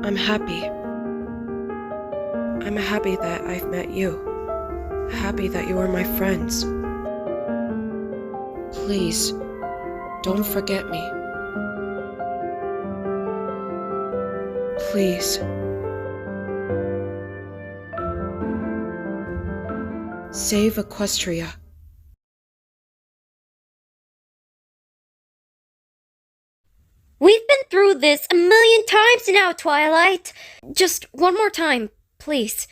I'm happy. I'm happy that I've met you. Happy that you are my friends. Please, don't forget me. Please. Save Equestria. We've been through this a million times now, Twilight. Just one more time, please.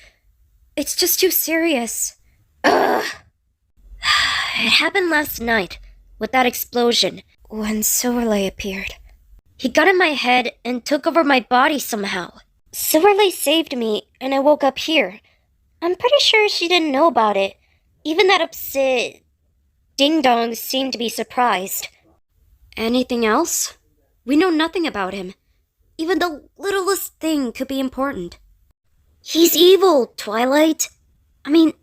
It's just too serious. Ugh. It happened last night, with that explosion, when Silverlite appeared. He got in my head and took over my body somehow. Silverlite saved me, and I woke up here. I'm pretty sure she didn't know about it. Even that upset ding-dong seemed to be surprised. Anything else? We know nothing about him. Even the littlest thing could be important. He's evil, Twilight. I mean,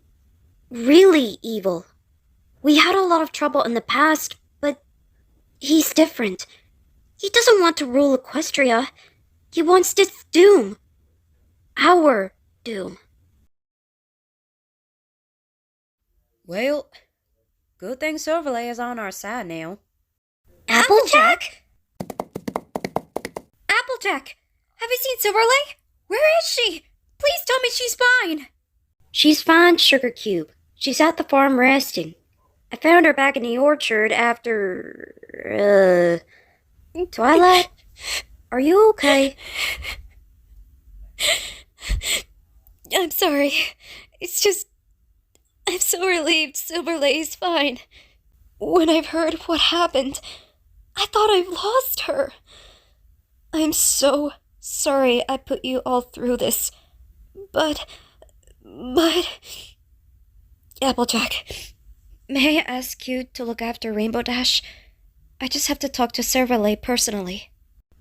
really evil. We had a lot of trouble in the past, but he's different. He doesn't want to rule Equestria. He wants its doom. Our doom. Well, good thing Silverlite is on our side now. Applejack? Applejack! Have you seen Silverlite? Where is she? Please tell me she's fine. She's fine, Sugar Cube. She's at the farm resting. I found her back in the orchard after... Twilight? Are you okay? I'm sorry. It's just... I'm so relieved Silverlite is fine. When I've heard what happened, I thought I've lost her. I'm so sorry I put you all through this. But... Applejack, may I ask you to look after Rainbow Dash? I just have to talk to Silverlite personally.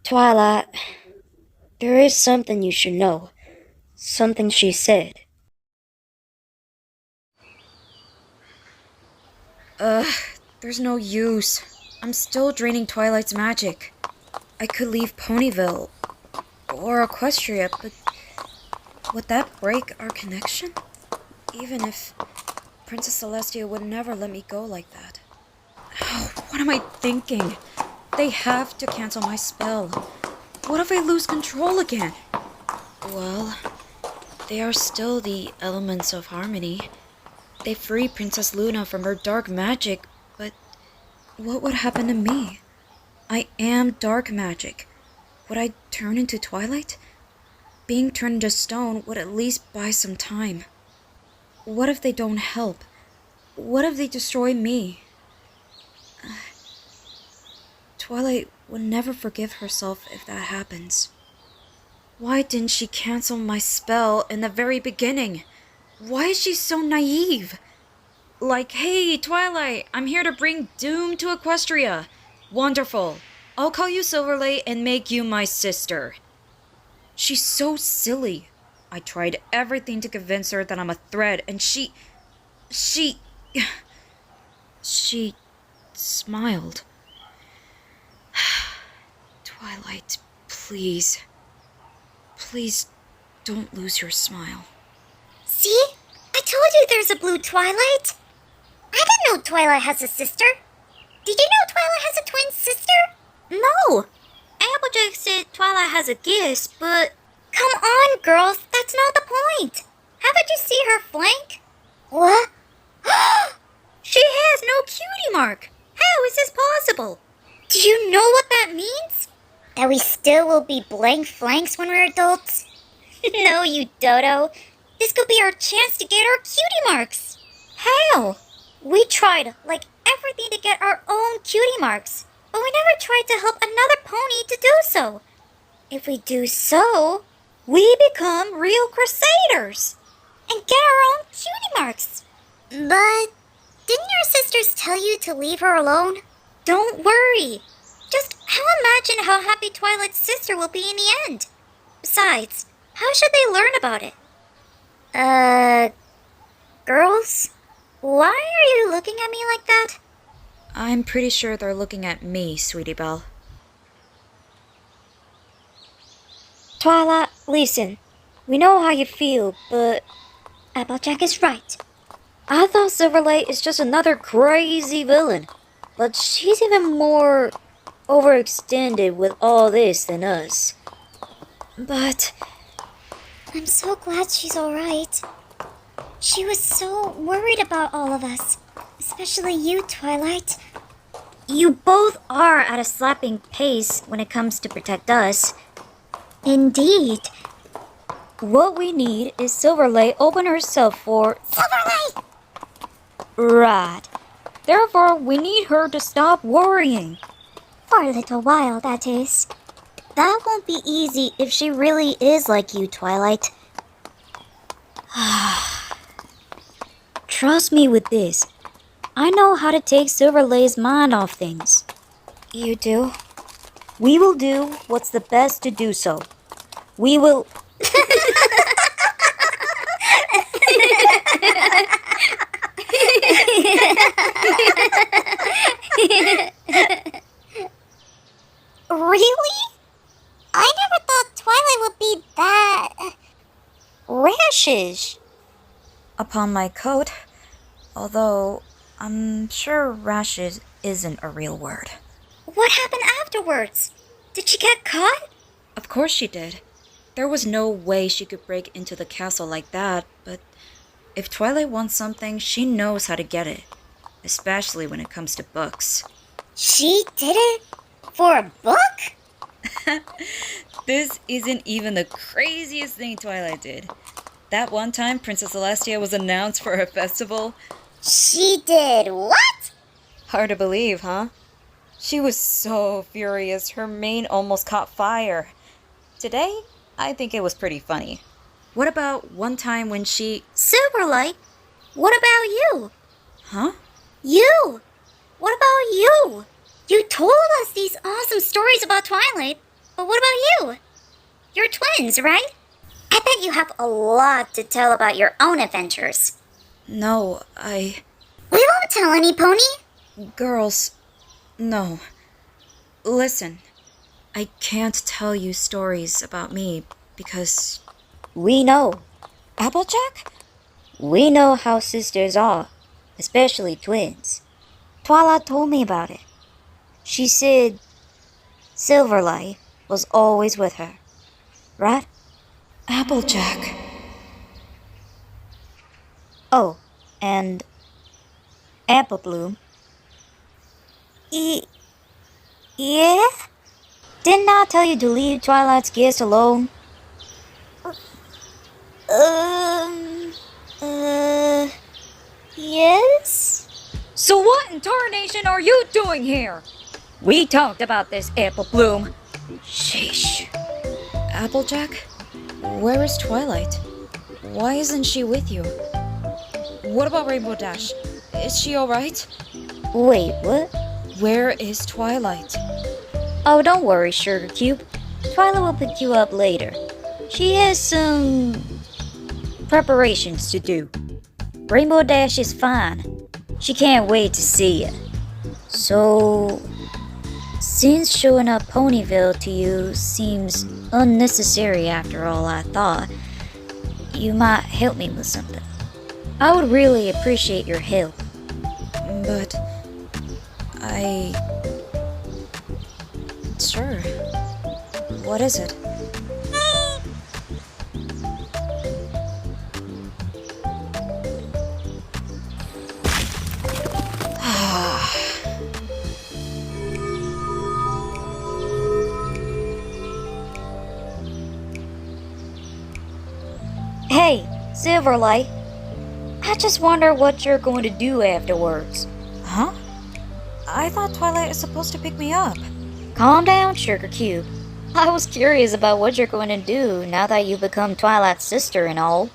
Twilight, there is something you should know. Something she said. There's no use. I'm still draining Twilight's magic. I could leave Ponyville or Equestria, but would that break our connection? Even if Princess Celestia would never let me go like that. Oh, what am I thinking? They have to cancel my spell. What if I lose control again? Well, they are still the elements of harmony. They free Princess Luna from her dark magic, but what would happen to me? I am dark magic. Would I turn into Twilight? Being turned into stone would at least buy some time. What if they don't help? What if they destroy me? Twilight would never forgive herself if that happens. Why didn't she cancel my spell in the very beginning? Why is she so naive? Like, hey, Twilight, I'm here to bring doom to Equestria. Wonderful. I'll call you Silverlite and make you my sister. She's so silly. I tried everything to convince her that I'm a threat, and she smiled. Twilight, please. Please don't lose your smile. See? I told you there's a blue Twilight. I didn't know Twilight has a sister. Did you know Twilight has a twin sister? No! Applejack said Twilight has a gift, but... Come on, girls. That's not the point. Haven't you seen her flank? What? She has no cutie mark! How is this possible? Do you know what that means? That we still will be blank flanks when we're adults? No, you dodo. This could be our chance to get our cutie marks. How? We tried, like everything, to get our own cutie marks, but we never tried to help another pony to do so. If we do so, We become real crusaders! and get our own cutie marks. But didn't your sisters tell you to leave her alone? Don't worry. Just imagine how happy Twilight's sister will be in the end. Besides, how should they learn about it? Girls? Why are you looking at me like that? I'm pretty sure they're looking at me, Sweetie Belle. Twilight, Listen, we know how you feel, but Applejack is right. I thought Silverlight is just another crazy villain. But she's even more overextended with all this than us. But I'm so glad she's alright. She was so worried about all of us. Especially you, Twilight. You both are at a slapping pace when it comes to protect us. Indeed. What we need is Silverlight open herself for... Silverlight! Right. Therefore, we need her to stop worrying. For a little while, that is. That won't be easy if she really is like you, Twilight. Trust me with this. I know how to take Silverlight's mind off things. you do? We will do what's the best to do so. We will... Really? I never thought Twilight would be that... rashish. Upon my coat, although I'm sure rashes isn't a real word. What happened afterwards? Did she get caught? Of course she did. There was no way she could break into the castle like that, but if Twilight wants something, she knows how to get it. Especially when it comes to books. She did it? For a book? This isn't even the craziest thing Twilight did. That one time Princess Celestia was announced for a festival. She did what? Hard to believe, huh? She was so furious, her mane almost caught fire. Today, I think it was pretty funny. What about one time when she... Silverlight? What about you? Huh? You! What about you? You told us these awesome stories about Twilight, but what about you? You're twins, right? I bet you have a lot to tell about your own adventures. No, We won't tell any, Pony. Girls, no. Listen, I can't tell you stories about me because... We know. Applejack? We know how sisters are, especially twins. Twilight told me about it. She said Silverlight was always with her, right? Applejack. Oh, and Apple Bloom. Yeah? Didn't I tell you to leave Twilight's guest alone? Yes? So what in tarnation are you doing here? We talked about this, Apple Bloom. Sheesh. Applejack? Where is Twilight? Why isn't she with you? What about Rainbow Dash? Is she alright? Wait, what? Where is Twilight? Oh, don't worry, Sugar Cube. Twilight will pick you up later. She has some preparations to do. Rainbow Dash is fine. She can't wait to see you. So, since showing up Ponyville to you seems unnecessary after all I thought, you might help me with something. I would really appreciate your help. But... Sure. What is it? Hey, Silverlight. I just wonder what you're going to do afterwards. Huh? I thought Twilight is supposed to pick me up. Calm down, Sugar Cube. I was curious about what you're going to do now that you become Twilight's sister and all.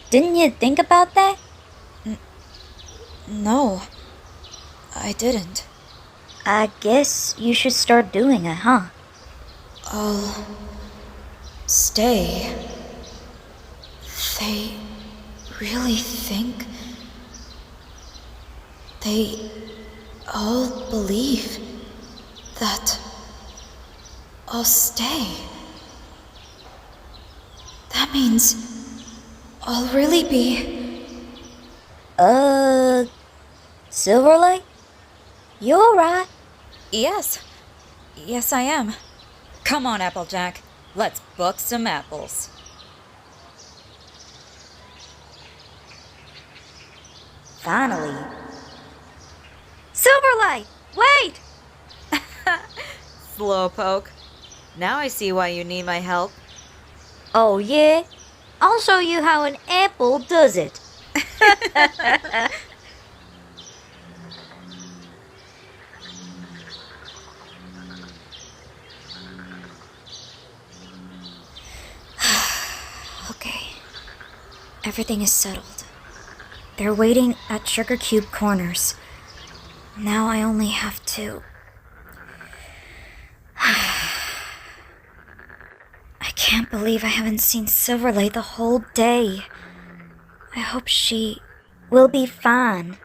Didn't you think about that? No, I didn't. I guess you should start doing it, huh? I'll stay. They really think... They all believe that I'll stay. That means I'll really be... Silverlite? You alright? Yes. Yes, I am. Come on, Applejack. Let's book some apples. Finally. Silverlight! Wait! Slowpoke. Now I see why you need my help. Oh, yeah? I'll show you how an apple does it. Okay. Everything is settled. They're waiting at Sugar Cube Corners. Now I only have to... I can't believe I haven't seen Silverlite the whole day. I hope she... We'll be fine.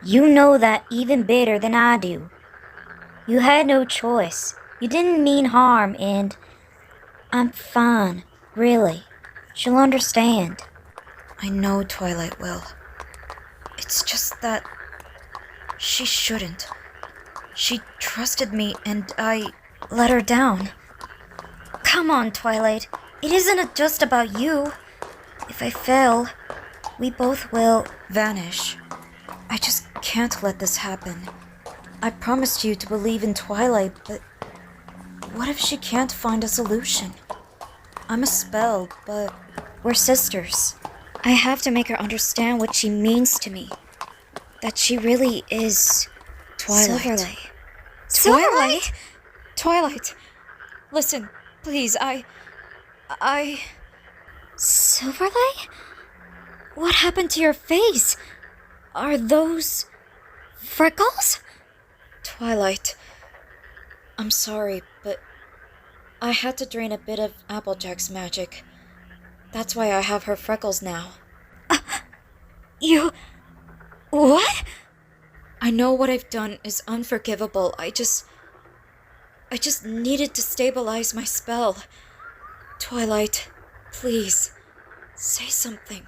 You know that even better than I do. You had no choice. You didn't mean harm, and I'm fine, really. She'll understand. I know Twilight will. It's just that... she shouldn't. She trusted me and I let her down. Come on, Twilight. It isn't just about you. If I fail, we both will vanish. I just can't let this happen. I promised you to believe in Twilight, but what if she can't find a solution? I'm a spell, but we're sisters. I have to make her understand what she means to me. That she really is Twilight. Silverlight. Twilight? Twilight. Listen, please, I... Silverlight? What happened to your face? Are those freckles? Twilight, I'm sorry, but I had to drain a bit of Applejack's magic. That's why I have her freckles now. You... what? I know what I've done is unforgivable. I just needed to stabilize my spell. Twilight, please, say something.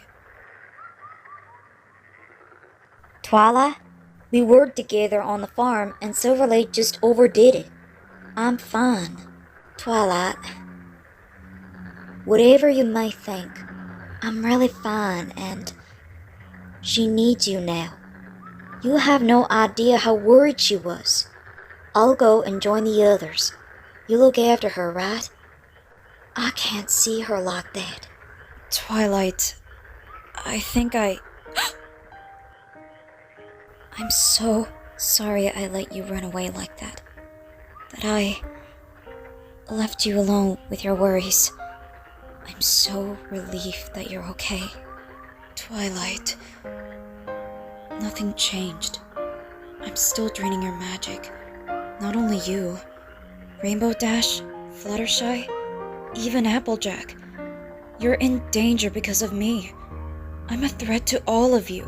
Twilight, we worked together on the farm and Silverlake just overdid it. I'm fine. Twilight, whatever you may think, I'm really fine and she needs you now. You have no idea how worried she was. I'll go and join the others. You look after her, right? I can't see her like that. Twilight, I think I'm so sorry I let you run away like that. That I left you alone with your worries. I'm so relieved that you're okay. Twilight, nothing changed. I'm still draining your magic. Not only you, Rainbow Dash, Fluttershy, even Applejack. You're in danger because of me. I'm a threat to all of you.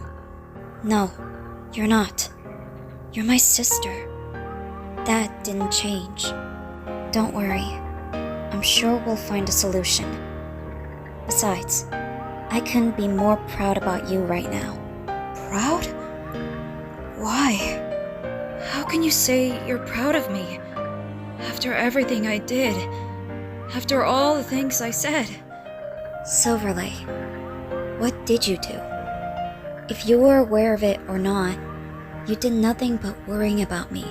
No, you're not. You're my sister. That didn't change. Don't worry. I'm sure we'll find a solution. Besides, I couldn't be more proud about you right now. Proud? Why? How can you say you're proud of me? After everything I did. After all the things I said. Silverlake, what did you do? If you were aware of it or not, you did nothing but worrying about me.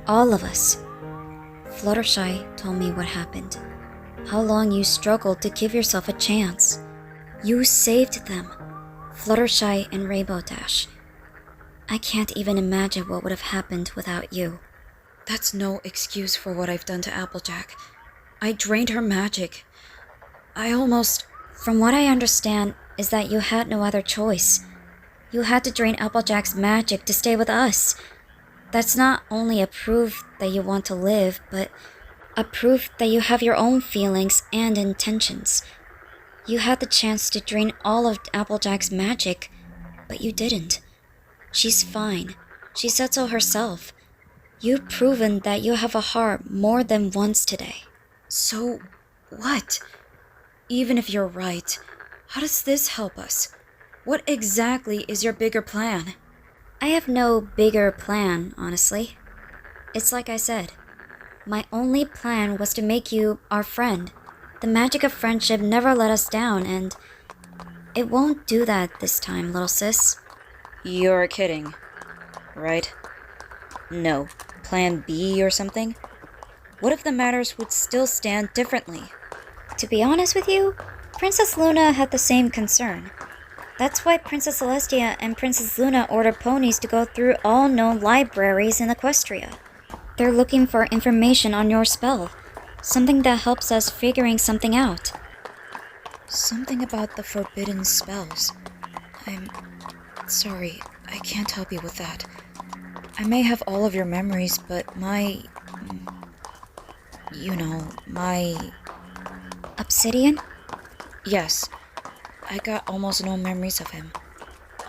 All of us. Fluttershy told me what happened. How long you struggled to give yourself a chance. You saved them. Fluttershy and Rainbow Dash. I can't even imagine what would have happened without you. That's no excuse for what I've done to Applejack. I drained her magic. From what I understand, is that you had no other choice. You had to drain Applejack's magic to stay with us. That's not only a proof that you want to live, but a proof that you have your own feelings and intentions. You had the chance to drain all of Applejack's magic, but you didn't. She's fine. She said so herself. You've proven that you have a heart more than once today. So, what? even if you're right, how does this help us? What exactly is your bigger plan? I have no bigger plan, honestly. It's like I said. My only plan was to make you our friend. The magic of friendship never let us down, and it won't do that this time, little sis. You're kidding, right? No. Plan B or something? What if the matters would still stand differently? To be honest with you, Princess Luna had the same concern. That's why Princess Celestia and Princess Luna ordered ponies to go through all known libraries in Equestria. They're looking for information on your spell, something that helps us figuring something out. Something about the forbidden spells. I'm sorry, I can't help you with that. I may have all of your memories, but my Obsidian? Yes, I got almost no memories of him.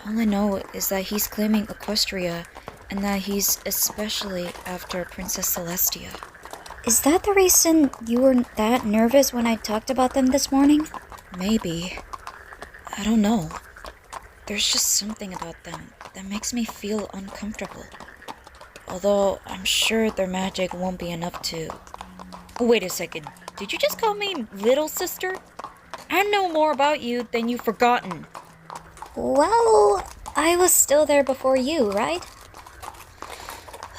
All I know is that he's claiming Equestria, and that he's especially after Princess Celestia. Is that the reason you were that nervous when I talked about them this morning? Maybe. I don't know. There's just something about them that makes me feel uncomfortable. Although I'm sure their magic won't be enough to... Wait a second. Did you just call me little sister? I know more about you than you've forgotten. Well, I was still there before you, right?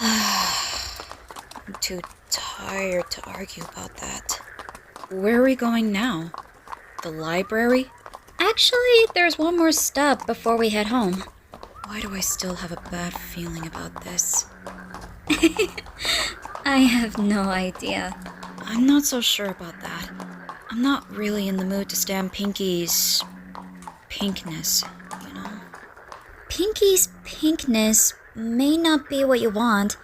I'm too tired to argue about that. Where are we going now? The library? Actually, there's one more stop before we head home. Why do I still have a bad feeling about this? I have no idea. I'm not so sure about that. I'm not really in the mood to stand Pinky's... pinkness, you know? Pinky's pinkness may not be what you want,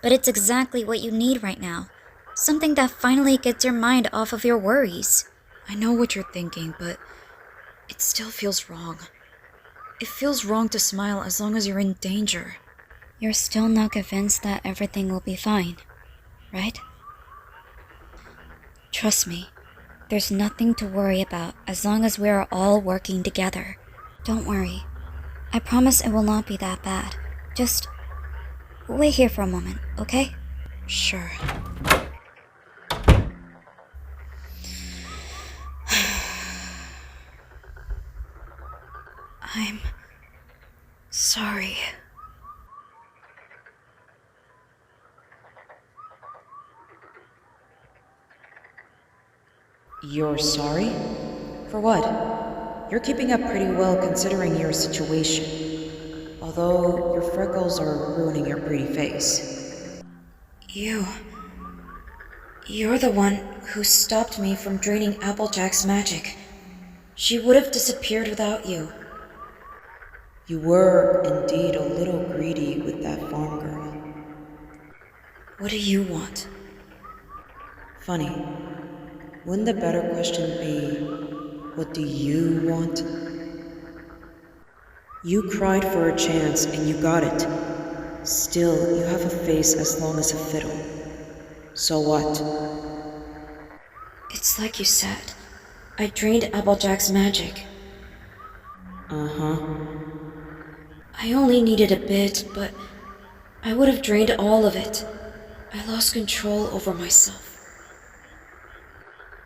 but it's exactly what you need right now. Something that finally gets your mind off of your worries. I know what you're thinking, but it still feels wrong. It feels wrong to smile as long as you're in danger. You're still not convinced that everything will be fine, right? Trust me, there's nothing to worry about as long as we are all working together. Don't worry. I promise it will not be that bad. Just wait here for a moment, okay? Sure. I'm sorry. You're sorry? For what? You're keeping up pretty well considering your situation. Although your freckles are ruining your pretty face. You're the one who stopped me from draining Applejack's magic. She would have disappeared without you. You were indeed a little greedy with that farm girl. What do you want? Funny. Wouldn't the better question be, what do you want? You cried for a chance and you got it. Still, you have a face as long as a fiddle. So what? It's like you said. I drained Applejack's magic. Uh-huh. I only needed a bit, but I would have drained all of it. I lost control over myself.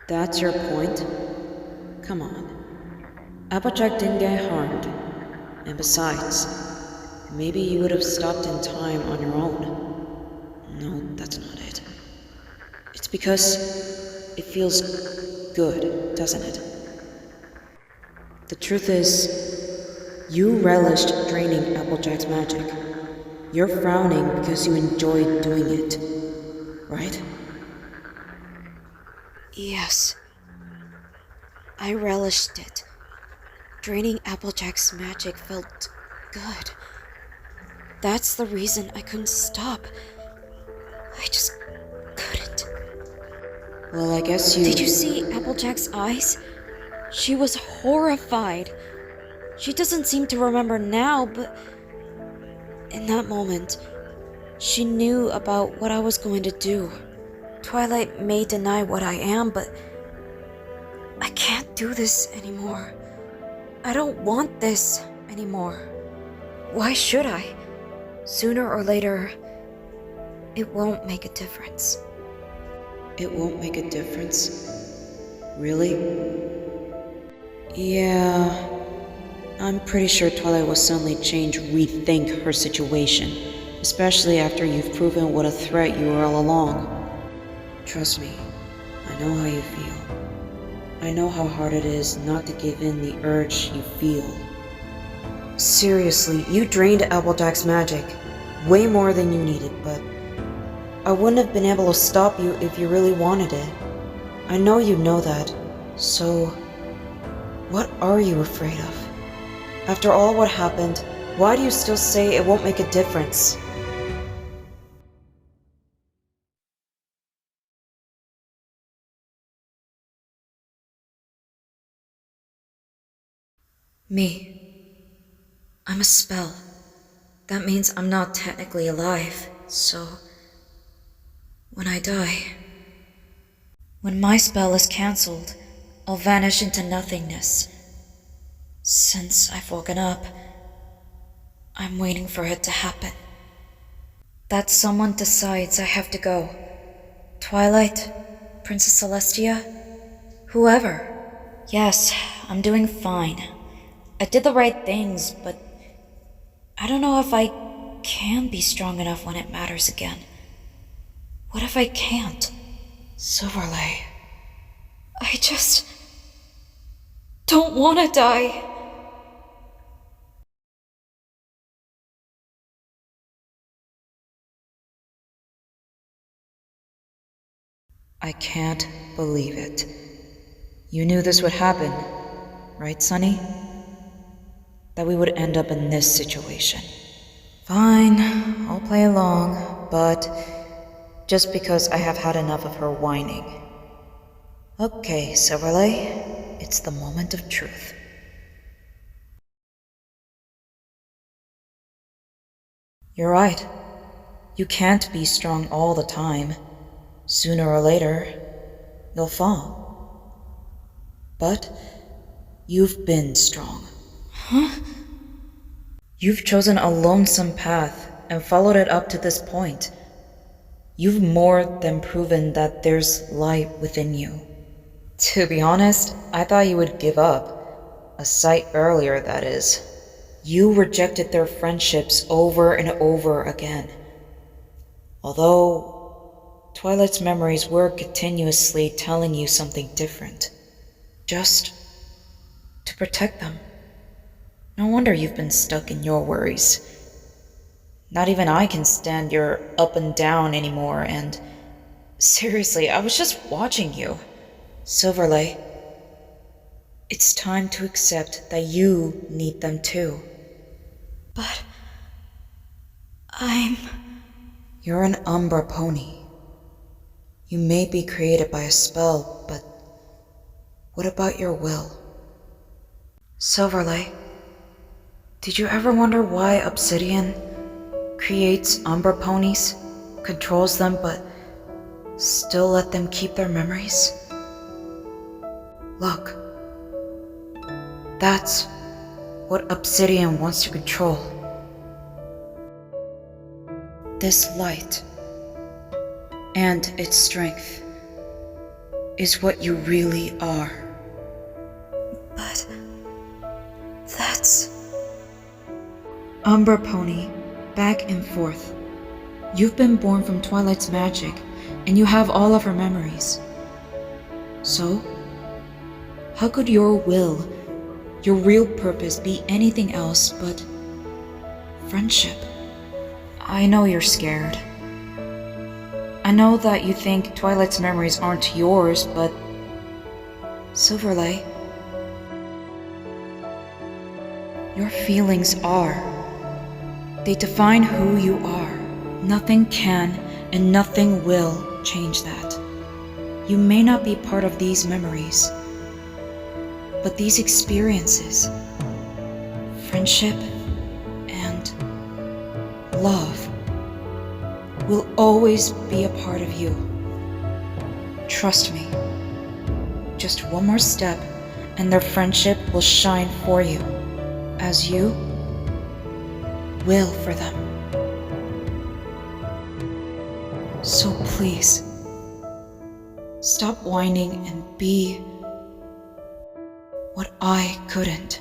That's your point? Come on. Applejack didn't get harmed. And besides, maybe you would have stopped in time on your own. No, that's not it. It's because it feels good, doesn't it? The truth is, you relished draining Applejack's magic. You're frowning because you enjoyed doing it, right? Yes. I relished it. Draining Applejack's magic felt good. That's the reason I couldn't stop. I just couldn't. Well, I guess you... Did you see Applejack's eyes? She was horrified. She doesn't seem to remember now, but... in that moment, she knew about what I was going to do. Twilight may deny what I am, but... I can't do this anymore. I don't want this anymore. Why should I? Sooner or later, it won't make a difference. It won't make a difference? Really? Yeah, I'm pretty sure Twilight will suddenly rethink her situation, especially after you've proven what a threat you are all along. Trust me, I know how you feel. I know how hard it is not to give in the urge you feel. Seriously, you drained Applejack's magic. Way more than you needed, but I wouldn't have been able to stop you if you really wanted it. I know you know that. So, what are you afraid of? After all what happened, why do you still say it won't make a difference? I'm a spell. That means I'm not technically alive, so when I die, when my spell is cancelled, I'll vanish into nothingness. Since I've woken up, I'm waiting for it to happen. That someone decides I have to go. Twilight, Princess Celestia, whoever. Yes, I'm doing fine. I did the right things, but I don't know if I can be strong enough when it matters again. What if I can't? Silverlite, I just don't want to die. I can't believe it. You knew this would happen, right, Sunny? That we would end up in this situation. Fine, I'll play along, but just because I have had enough of her whining. Okay, Silverlite, it's the moment of truth. You're right. You can't be strong all the time. Sooner or later, you'll fall. But you've been strong. Huh? You've chosen a lonesome path and followed it up to this point. You've more than proven that there's light within you. To be honest, I thought you would give up. A sight earlier, that is. You rejected their friendships over and over again. Although Twilight's memories were continuously telling you something different. Just to protect them. No wonder you've been stuck in your worries. Not even I can stand your up and down anymore, and seriously, I was just watching you. Silverlite, it's time to accept that you need them too. But You're an Umbra pony. You may be created by a spell, but what about your will? Silverlite, did you ever wonder why Obsidian creates Umbra ponies, controls them, but still let them keep their memories? Look, that's what Obsidian wants to control. This light and its strength is what you really are. But that's... Umbra Pony, back and forth. You've been born from Twilight's magic, and you have all of her memories. So, how could your will, your real purpose be anything else but friendship? I know you're scared. I know that you think Twilight's memories aren't yours, but Silverlite, your feelings are. They define who you are. Nothing can and nothing will change that. You may not be part of these memories, but these experiences, friendship and love, will always be a part of you. Trust me. Just one more step, and their friendship will shine for you, as you will for them. So please, stop whining and be what I couldn't.